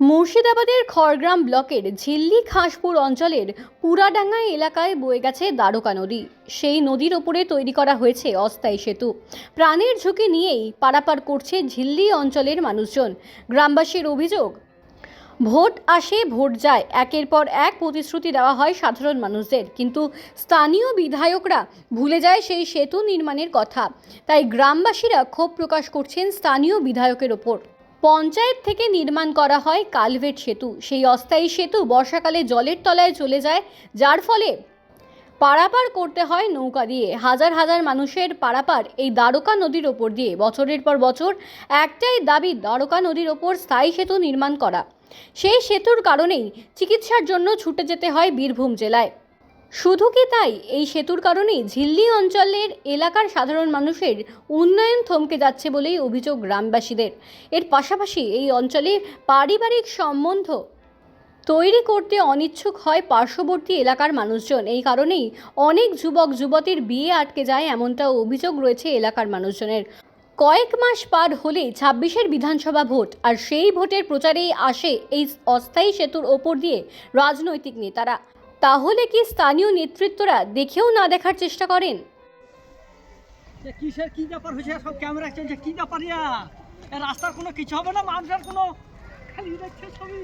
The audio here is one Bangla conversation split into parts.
মুর্শিদাবাদের খড়গ্রাম ব্লকের ঝিল্লি খাসপুর অঞ্চলের পুরাডাঙ্গা এলাকায় বয়ে গেছে দ্বারকা নদী। সেই নদীর ওপরে তৈরি করা হয়েছে অস্থায়ী সেতু। প্রাণের ঝুঁকি নিয়েই পারাপার করছে ঝিল্লি অঞ্চলের মানুষজন। গ্রামবাসীর অভিযোগ, ভোট আসে ভোট যায়, একের পর এক প্রতিশ্রুতি দেওয়া হয় সাধারণ মানুষদের, কিন্তু স্থানীয় বিধায়করা ভুলে যায় সেই সেতু নির্মাণের কথা। তাই গ্রামবাসীরা ক্ষোভ প্রকাশ করছেন স্থানীয় বিধায়কের ওপর। পঞ্চায়েত থেকে নির্মাণ করা হয় কালভেট সেতু, সেই অস্থায়ী সেতু বর্ষাকালে জলের তলায় চলে যায়, যার ফলে পারাপার করতে হয় নৌকা দিয়ে। হাজার হাজার মানুষের পারাপার এই দ্বারকা নদীর ওপর দিয়ে। বছরের পর বছর একটাই দাবি, দ্বারকা নদীর ওপর স্থায়ী সেতু নির্মাণ করা। সেই সেতুর কারণেই চিকিৎসার জন্য ছুটে যেতে হয় বীরভূম জেলায়। শুধু কি তাই, এই সেতুর কারণেই ঝিল্লি অঞ্চলের এলাকার সাধারণ মানুষের উন্নয়ন থমকে যাচ্ছে বলেই অভিযোগ গ্রামবাসীদের। এর পাশাপাশি এই অঞ্চলে পারিবারিক সম্বন্ধ তৈরি করতে অনিচ্ছুক হয় পার্শ্ববর্তী এলাকার মানুষজন। এই কারণেই অনেক যুবক যুবতীর বিয়ে আটকে যায়, এমনটা অভিযোগ রয়েছে এলাকার মানুষজনের। কয়েক মাস পার হলেই ২৬-এর বিধানসভা ভোট, আর সেই ভোটের প্রচারেই আসে এই অস্থায়ী সেতুর ওপর দিয়ে রাজনৈতিক নেতারা। তাহলে কি স্থানীয় নেতৃত্বরা দেখেও না দেখার চেষ্টা করেন? কিসের কি ব্যাপার হয়েছে? সব ক্যামেরা চলছে, কি ব্যাপার? রাস্তার কোনো কিছু হবে না, মানুষের কোনো খালি দেখছে ছবি।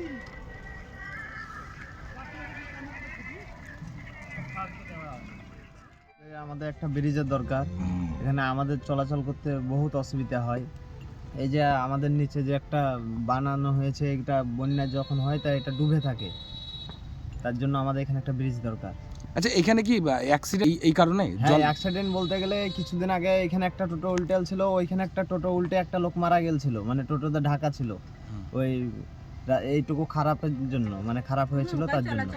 আমাদের একটা ব্রিজের দরকার। এখানে আমাদের চলাচল করতে বহুত অসুবিধা হয়। এই যে আমাদের নিচে যে একটা বানানো হয়েছে, এটা বন্যা যখন হয় তাই এটা ডুবে থাকে, তার জন্য আমাদের এখানে একটা ব্রিজ দরকার। আচ্ছা, এখানে কি অ্যাক্সিডেন্ট এই কারণে? হ্যাঁ, অ্যাক্সিডেন্ট বলতে গেলে কিছুদিন আগে এখানে একটা টোটো উল্টেল ছিল, ওইখানে একটা টোটো উল্টে একটা লোক মারা গেছিল, মানে টোটোতে ঢাকা ছিল। ওই এইটুকু খারাপের জন্য, মানে খারাপ হয়েছিল তার জন্য,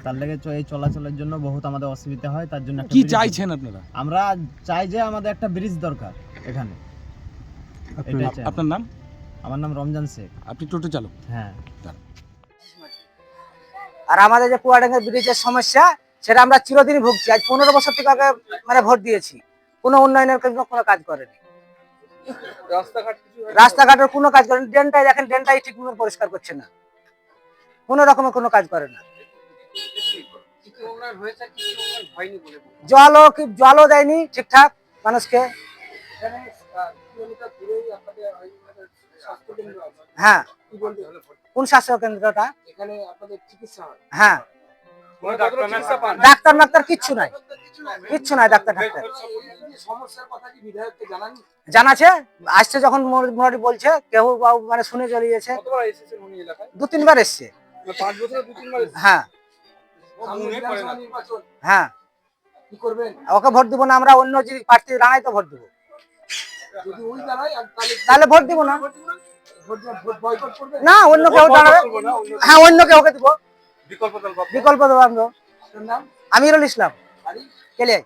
তার লেগে এই চলাচলের জন্য বহুত আমাদের অসুবিধা হয়। তার জন্য কি চাইছেন আপনারা? আমরা চাই যে আমাদের একটা ব্রিজ দরকার এখানে। আপনার নাম? আমার নাম রমজান শেখ। আপনি টোটো চালক? হ্যাঁ। আর আমাদের যে পুরাডাঙ্গা ব্রিজের সমস্যা, সেটা আমরা চিরদিনই ভুগছি। আজ 15 বছর থেকে আগে মানে ভোট দিয়েছি, কোনো উন্নয়নের কোনো কাজ করেনি। রাস্তাঘাটের কোনো কাজ করেনি। ড্রেনটাই দেখেন, ড্রেনটাই ঠিক মতো পরিষ্কার করছে না, কোনো রকমের কোনো কাজ করে না। জলও দেয়নি ঠিকঠাক মানুষকে। হ্যাঁ, কোন স্বাস্থ্য কেন্দ্রটা? হ্যাঁ, ডাক্তার কিচ্ছু নাই, কিচ্ছু নাই। ডাক্তার জানাছে, আসছে যখন মোটামুটি বলছে, কেউ মানে শুনে চলে গেছে। 2-3 বার এসছে। হ্যাঁ হ্যাঁ, কি করবেন? ওকে ভোট দিব না আমরা, অন্য যে প্রার্থী দাঁড়াই তো ভোট দিব। তাহলে ভোট দিব না, না অন্য কেউ দাঁড়াবে। হ্যাঁ, অন্য কেউকে দিব, বিকল্প দেবো আমরা। আমিরুল ইসলাম, কেলে।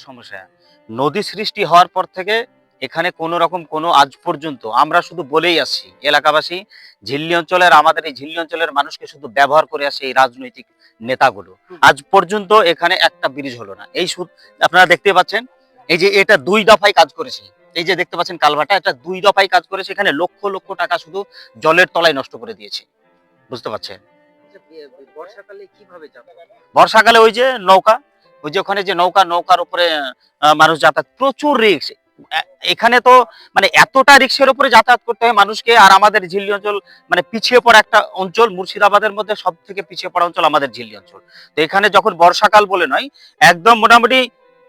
সমস্যা নদী সৃষ্টি হওয়ার পর থেকে এখানে কোনো রকম কোনো আজ পর্যন্ত আমরা শুধু বলেই আসছি, এলাকাবাসী ঝিল্লি অঞ্চলের, আমাদের এই ঝিল্লি অঞ্চলের মানুষকে শুধু ব্যবহার করে আসে এই রাজনৈতিক নেতাগুলো। আজ পর্যন্ত এখানে একটা ব্রিজ হলো না। এই আপনারা দেখতে পাচ্ছেন, এই যে এটা 2 দফায় কাজ করেছে। এই যে দেখতে পাচ্ছেন কালভাটা, এটা 2 দফায় কাজ করেছে। এখানে লক্ষ লক্ষ টাকা শুধু জলের তলায় নষ্ট করে দিয়েছে, বুঝতে পারছেন? বর্ষাকালে কিভাবে যাবে? বর্ষাকালে ওই যে নৌকা, ওই যে ওখানে যে নৌকার উপরে মানুষ যাতায়াত, প্রচুর রিস্ক। এখানে তো মানে এতটা রিস্কের উপরে যাতায়াত করতে হয় মানুষকে। আর আমাদের ঝিল্লি অঞ্চল মানে পিছিয়ে পড়া একটা অঞ্চল, মুর্শিদাবাদের মধ্যে সব থেকে পিছিয়ে পড়া অঞ্চল আমাদের ঝিল্লি অঞ্চল। তো এখানে যখন বর্ষাকাল বলে নয়, একদম মোটামুটি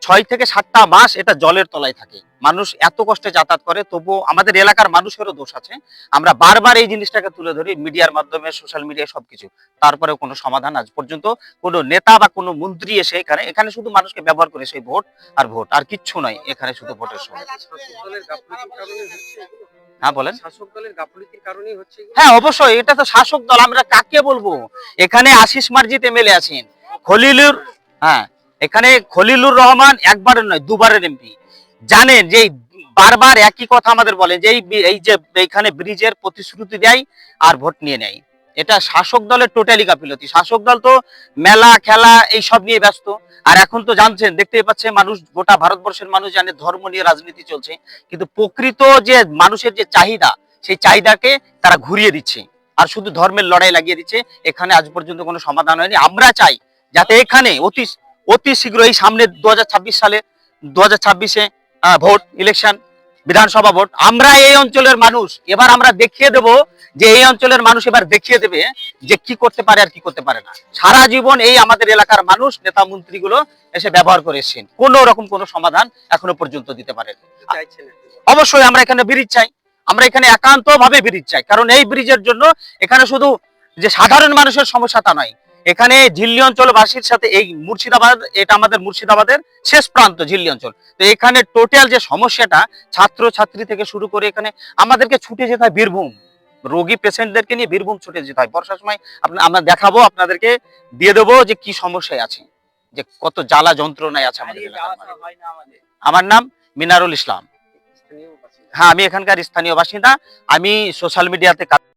6 থেকে 7টা মাস এটা জলের তলায় থাকে। মানুষ এত কষ্টে যাতায়াত করে, তবুও আমাদের এলাকার মানুষেরও দোষ আছে। আমরা বারবার এই জিনিসটাকে তুলে ধরি মিডিয়ার মাধ্যমে, সোশ্যাল মিডিয়ায় সবকিছু, তারপরেও কোনো সমাধান আজ পর্যন্ত কোনো নেতা বা কোনো মন্ত্রী এসে এখানে শুধু মানুষকে ব্যবহার করে সেই ভোট আর কিচ্ছু নয়। এখানে শুধু ভোটের সময়। হ্যাঁ বলেন। শাসক দলের গাফিলতির কারণেই হচ্ছে। হ্যাঁ অবশ্যই, এটা তো শাসক দল। আমরা কাকে বলবো? এখানে আশিস মার্জিত এমএলএ আছেন, খলিলুর, হ্যাঁ এখানে খলিলুর রহমান একবারের নয় 2বারের এমপি। জানেন যে বারবার একই কথা আমাদের বলেন যে এই যে এইখানে ব্রিজের প্রতিশ্রুতি দেয় আর ভোট নিয়ে নেয়। এটা শাসক দলের টোটালি গাফিলতি। শাসক দল তো মেলা খেলা এইসব নিয়ে ব্যস্ত। আর এখন তো জানছেন, দেখতেই পাচ্ছে মানুষ, গোটা ভারতবর্ষের মানুষ জানে ধর্ম নিয়ে রাজনীতি চলছে, কিন্তু প্রকৃত যে মানুষের যে চাহিদা, সেই চাহিদাকে তারা ঘুরিয়ে দিচ্ছে। আর শুধু ধর্মের লড়াই লাগিয়ে দিচ্ছে। এখানে আজ পর্যন্ত কোনো সমাধান হয়নি। আমরা চাই যাতে এখানে অতি শীঘ্র এই সামনে 2026 সালে 2026-এ ভোট ইলেকশন, বিধানসভা ভোট, আমরা এই অঞ্চলের মানুষ এবার আমরা দেখিয়ে দেব যে এই অঞ্চলের মানুষ এবার দেখিয়ে দেবে যে কি করতে পারে আর কি করতে পারে না। সারা জীবন এই আমাদের এলাকার মানুষ নেতা মন্ত্রীগুলো এসে ব্যবহার করে এসেছেন, কোনো রকম কোনো সমাধান এখনো পর্যন্ত দিতে পারেন। অবশ্যই আমরা এখানে ব্রিজ চাই, আমরা এখানে একান্ত ভাবে ব্রিজ চাই, কারণ এই ব্রিজের জন্য এখানে শুধু যে সাধারণ মানুষের সমস্যা তা নয়, এখানে ঝিল্লি অঞ্চলবাসীর সাথে এই মুর্শিদাবাদ, এটা আমাদের মুর্শিদাবাদের শেষ প্রান্ত ঝিল্লি অঞ্চল। তো এখানে টোটাল যে সমস্যাটা, ছাত্র ছাত্রী থেকে শুরু করে এখানে আমাদেরকে ছুটে যেতে হয় বীরভূম, রোগী পেশেন্টদেরকে নিয়ে বীরভূম ছুটে যেতে হয় বর্ষার সময়। আমরা দেখাবো, আপনাদেরকে দিয়ে দেবো যে কি সমস্যায় আছে, যে কত জ্বালা যন্ত্রণায় আছে আমাদের এলাকার মানুষ। আমার নাম মিনারুল ইসলাম। হ্যাঁ, আমি এখানকার স্থানীয় বাসিন্দা। আমি সোশ্যাল মিডিয়াতে